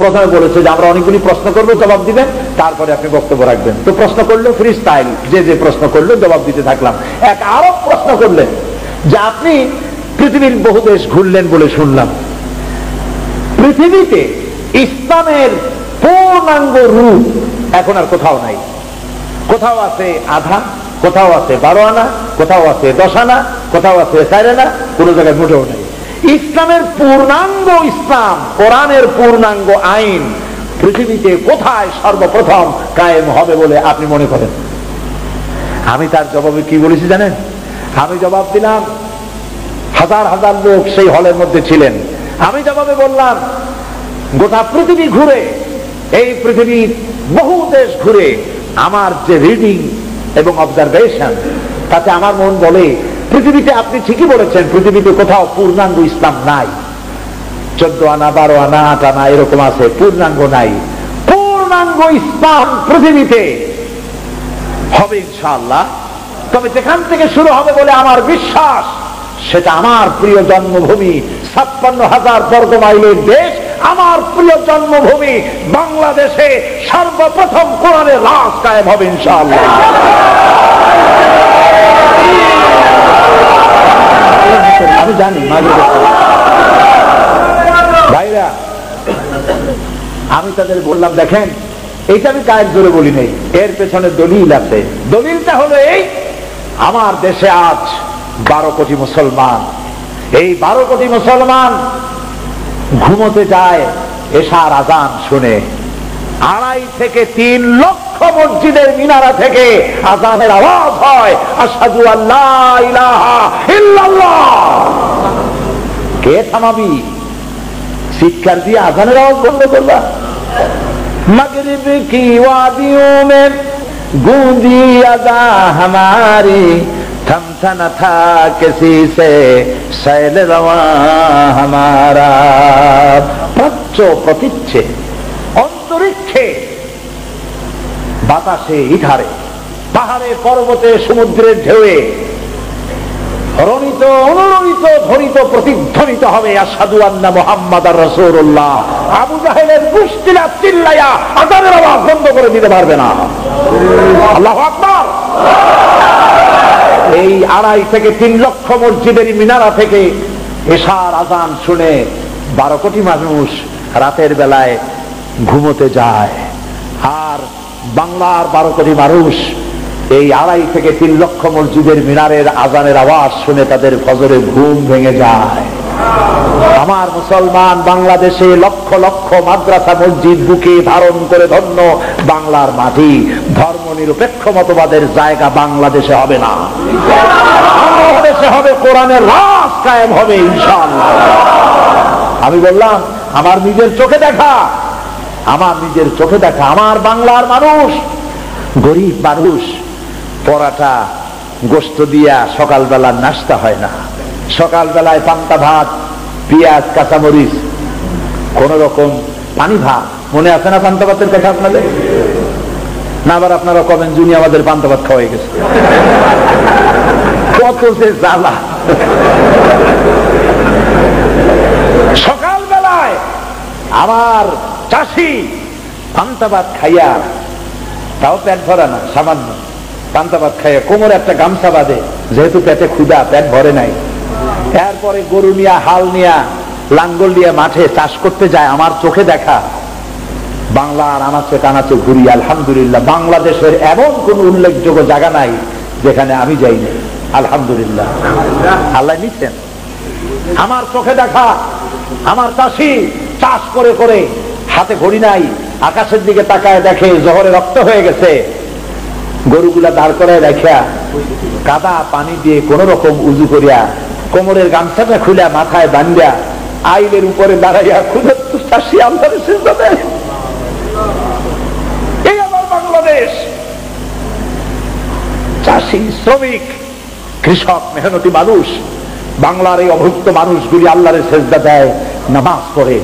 প্রথমে বলেছে যে আমরা অনেকগুলি প্রশ্ন করবো, জবাব দিবেন, তারপরে আপনি বক্তব্য রাখবেন। তো প্রশ্ন করলো ফ্রি স্টাইল, যে প্রশ্ন করলো জবাব দিতে থাকলাম। এক আরব প্রশ্ন করলেন যে আপনি পৃথিবীর বহু দেশ ঘুরলেন বলে শুনলাম, পৃথিবীতে ইসলামের পূর্ণাঙ্গ রূপ এখন আর কোথাও নাই। কোথাও আছে আধা, কোথাও আছে 12 আনা, কোথাও আছে 10 আনা, কোথাও আছে 4 আনা, কোন জায়গায় মোটেও নাই। ইসলামের পূর্ণাঙ্গ ইসলাম, কোরআনের পূর্ণাঙ্গ আইন পৃথিবীতে কোথায় সর্বপ্রথম কায়েম হবে বলে আপনি মনে করেন? আমি তার জবাবে কি বলেছি জানেন? আমি জবাব দিলাম, হাজার হাজার লোক সেই হলের মধ্যে ছিলেন। আমি জবাবে বললাম, গোটা পৃথিবী ঘুরে, এই পৃথিবীর বহু দেশ ঘুরে আমার যে রিডিং এবং অবজারভেশন, তাতে আমার মন বলে পৃথিবীতে আপনি ঠিকই বলেছেন, পৃথিবীতে কোথাও পূর্ণাঙ্গ ইসলাম নাই। 14 আনা, 12 আনা, 8 আনা এরকম আছে, পূর্ণাঙ্গ নাই। পূর্ণাঙ্গ ইসলাম পৃথিবীতে হবে ইনশাআল্লাহ। তবে যেখান থেকে শুরু হবে বলে আমার বিশ্বাস, সেটা আমার প্রিয় জন্মভূমি, 56,000 বর্গ মাইলের দেশ, আমার প্রিয় জন্মভূমি বাংলাদেশে সর্বপ্রথম কোরআনের রাজ কায়েম হবে ইনশাআল্লাহ। আমি জানি ভাইরা, আমি তাদের বললাম, দেখেন এইটা আমি কায়ের জোরে বলি নেই, এর পেছনে দলিল আছে। দলিলটা হলো এই, আমার দেশে আজ 12 কোটি মুসলমান। এই 12 কোটি মুসলমান ঘুমোতে যায় এশার আজান শুনে। 2.5 থেকে 3 লক্ষ মসজিদের মিনারা থেকে আজানের আওয়াজ হয়, আশহাদু আল্লা ইলাহা ইল্লাল্লাহ। কে থামাবি? চিৎকার দিয়ে আজানের আওয়াজ বন্ধ করবা? मगरिब की वादियों में गूंजी अज़ा हमारी, थमता न था किसी से सैल रवा हमारा। প্রাচ্য প্রতীচ্ছে, অন্তরিক্ষে, বাতাসে, ইধারে, পাহাড়ে, পর্বতে, সমুদ্রের ঢেউয়ে রণিত, অনুরণিত, ধ্বনিত, প্রতিধ্বনিত হবে আশহাদু আন্না মুহাম্মাদার রাসূলুল্লাহ। আবু জাহেলের মুশকিলা চিল্লায়া আযানের আওয়াজ বন্ধ করে দিতে পারবে না। আল্লাহু আকবার। এই 2.5 থেকে 3 লক্ষ মসজিদের মিনারা থেকে এশার আজান শুনে 12 কোটি মানুষ রাতের বেলায় ঘুমোতে যায়। আর বাংলার 12 কোটি মানুষ এই 2.5 থেকে 3 লক্ষ মসজিদের মিনারের আজানের আওয়াজ শুনে তাদের ফজরে ঘুম ভেঙে যায়। আমার মুসলমান বাংলাদেশে লক্ষ লক্ষ মাদ্রাসা মসজিদ বুকে ধারণ করে ধন্য বাংলার মাটি। ধর্ম নিরপেক্ষ মতবাদের জায়গা বাংলাদেশে হবে না, বাংলাদেশে হবে কোরআনের রাজ কায়েম হবে ইনশাআল্লাহ। আমি বললাম, আমার নিজের চোখে দেখা, আমার নিজের চোখে দেখা, আমার বাংলার মানুষ, গরিব মানুষ, পরাটা গোস্ত দিয়া সকালবেলা নাস্তা হয় না। সকালবেলায় পান্তা ভাত, পেঁয়াজ, কাঁচামরিচ, কোন রকম পানি ভাত। মনে আছে না পান্তা ভাতের কথা আপনাদের? না আবার আপনারা কবেন জুনি আমাদের পান্তা ভাত খাওয়াই গেছে। কত যে জ্বালা। সকালবেলায় আমার চাষি পান্তা ভাত খাইয়া, তাও পেট ভরা না, সামান্য পান্তা ভাত খাইয়া কোমরে একটা গামছা বাঁধে, যেহেতু পেটে ক্ষুধা, পেট ভরে নাই। এরপরে গরু নিয়া, হাল নিয়া, লাঙ্গল নিয়ে মাঠে চাষ করতে যায়। আমার চোখে দেখা, বাংলার আনাচে কানাচে ঘুরি। আলহামদুলিল্লাহ, বাংলাদেশের এমন কোন উল্লেখযোগ্য জায়গা নাই যেখানে আমি যাইনি। আলহামদুলিল্লাহ, আল্লাহ নিচ্ছেন। আমার চোখে দেখা, আমার চাষি চাষ করে করে, হাতে ঘড়ি নাই, আকাশের দিকে তাকায় দেখে জোহরে রক্ত হয়ে গেছে। গরুগুলা দাঁড় করে রাখিয়া কাদা পানি দিয়ে কোন রকম উজু করিয়া কোমরের গামছাটা খুলিয়া মাথায় বান্ধিয়া আইলের উপরে দাঁড়াইয়া ক্ষুধার্ত চাষি আল্লাহর সিজদা দেয়। এই আমার বাংলাদেশ। চাষি, শ্রমিক, কৃষক, মেহনতি মানুষ, বাংলার এই অভুক্ত মানুষগুলি আল্লাহর সিজদা দেয়, নামাজ পড়ে।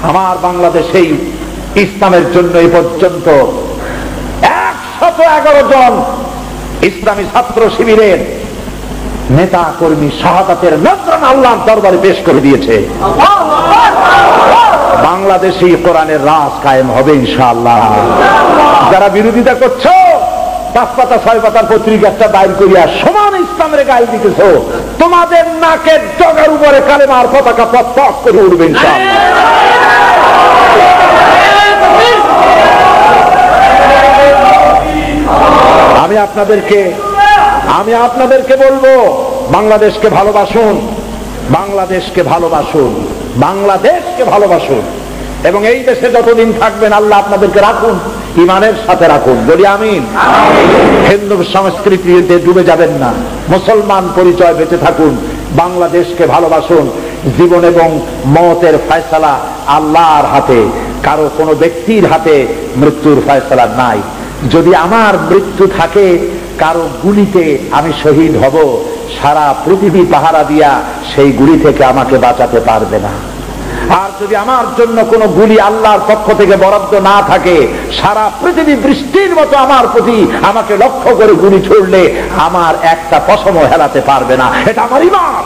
আমার বাংলাদেশেই ইসলামের জন্য এই পর্যন্ত 111 জন ইসলামী ছাত্র শিবিরের নেতা কর্মী শাহাদাতের নজরানা আল্লাহর দরবারে পেশ করে দিয়েছে। বাংলাদেশে কোরআনের রাজ কায়েম হবে ইনশাআল্লাহ। যারা বিরোধিতা করছো, 5 পাতা 6 পাতার পত্রিকাটা বাইর করিয়া সমান ইসলামের গায়ে দিতেছ, তোমাদের নাকের ডগার উপরে কালেমার পতাকা পথ পথ করে উঠবে ইনশাআল্লাহ। আমি আপনাদেরকে বলবো, বাংলাদেশকে ভালোবাসুন, বাংলাদেশকে ভালোবাসুন, বাংলাদেশকে ভালোবাসুন, এবং এই দেশে যতদিন থাকবেন আল্লাহ আপনাদেরকে রাখুন, ইমানের সাথে রাখুন। বলি আমিন। হিন্দু সংস্কৃতিতে ডুবে যাবেন না, মুসলমান পরিচয় বেঁচে থাকুন, বাংলাদেশকে ভালোবাসুন। জীবন এবং মওতের ফয়সালা আল্লাহর হাতে, কারো কোনো ব্যক্তির হাতে মৃত্যুর ফয়সালা নাই। যদি আমার মৃত্যু থাকে কারো গুলিতে আমি শহীদ হব, সারা পৃথিবী পাহারা দিয়া সেই গুলি থেকে আমাকে বাঁচাতে পারবে না। আর যদি আমার জন্য কোনো গুলি আল্লাহর পক্ষ থেকে বরাদ্দ না থাকে, সারা পৃথিবী বৃষ্টির মতো আমার প্রতি আমাকে লক্ষ্য করে গুলি ছুড়লে আমার একটা পশমও হেলাতে পারবে না। এটা আমার ঈমান।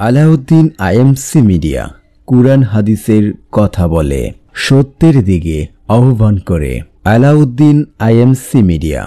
আলাউদ্দিন আইএমসি মিডিয়া কুরআন হাদিসের কথা বলে, সত্যের দিকে আহ্বান করে। Alauddin IMC media.